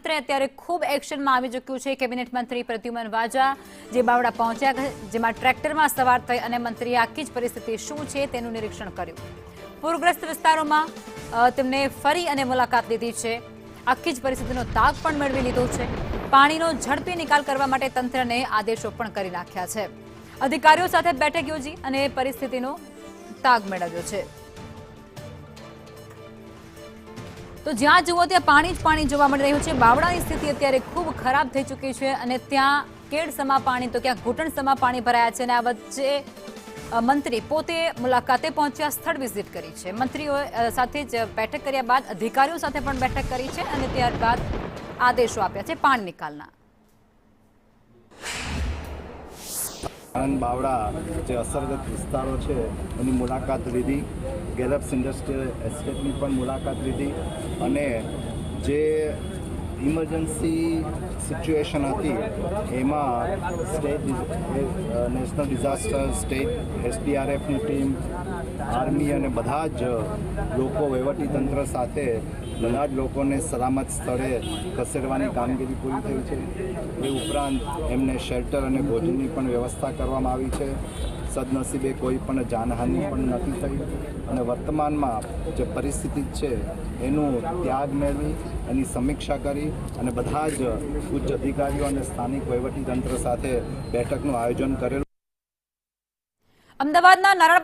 તંત્ર અત્યારે ખૂબ એક્શનમાં આવી ચૂક્યું છે। કેબિનેટ મંત્રી પ્રદ્યુમન વાજા જે બાવડા પહોંચ્યા, જેમાં ટ્રેક્ટરમાં સવાર થઈ અને મંત્રીએ આખી જ પરિસ્થિતિ શું છે તેનું નિરીક્ષણ કર્યું। પૂરગ્રસ્ત વિસ્તારોમાં તેમને ફરી અને મુલાકાત લીધી છે। આખી જ પરિસ્થિતિનો તાગ પણ મેળવી લીધો છે। પાણીનો ઝડપી નિકાલ કરવા માટે તંત્રને આદેશો પણ કરી નાખ્યા છે। અધિકારીઓ સાથે બેઠક યોજી અને પરિસ્થિતિનો તાગ મેળવ્યો છે। તો જ્યાં જુઓ ત્યાં પાણી જ પાણી જોવા મળી રહ્યું છે। બાવળાની સ્થિતિ અત્યારે ખૂબ ખરાબ થઈ ચૂકી છે અને ત્યાં કેડસમા પાણી તો ક્યાં ઘૂંટણસમા પાણી ભરાયા છે અને આ વચ્ચે મંત્રી પોતે મુલાકાતે પહોંચ્યા, સ્થળ વિઝિટ કરી છે। મંત્રીઓ સાથે જ બેઠક કર્યા બાદ અધિકારીઓ સાથે પણ બેઠક કરી છે અને ત્યારબાદ આદેશો આપ્યા છે પાણી નિકાલના। આણંદ બાવળા જે અસરગ્રસ્ત વિસ્તારો છે એની મુલાકાત લીધી, ગેલેપ્સ ઇન્ડસ્ટ્રીયલ એસ્ટેટની પણ મુલાકાત લીધી અને જે ઇમરજન્સી સિચ્યુએશન હતી એમાં નેશનલ ડિઝાસ્ટર સ્ટેટ એસડીઆરએફની ટીમ, આર્મી અને બધા જ લોકો વહીવટીતંત્ર સાથે બધા જ લોકોને સલામત સ્થળે ખસેડવાની કામગીરી પૂરી થઈ છે। એ ઉપરાંત એમને શેલ્ટર અને ભોજનની પણ વ્યવસ્થા કરવામાં આવી છે। સદનસીબે કોઈ પણ જાનહાનિ પણ નથી થઈ અને વર્તમાનમાં જે પરિસ્થિતિ છે એનું ત્યાગ મેળવી એની સમીક્ષા કરી અને બધા જ ઉચ્ચ અધિકારીઓ અને સ્થાનિક વહીવટીતંત્ર સાથે બેઠકનું આયોજન કરેલું। અમદાવાદના નારાયણ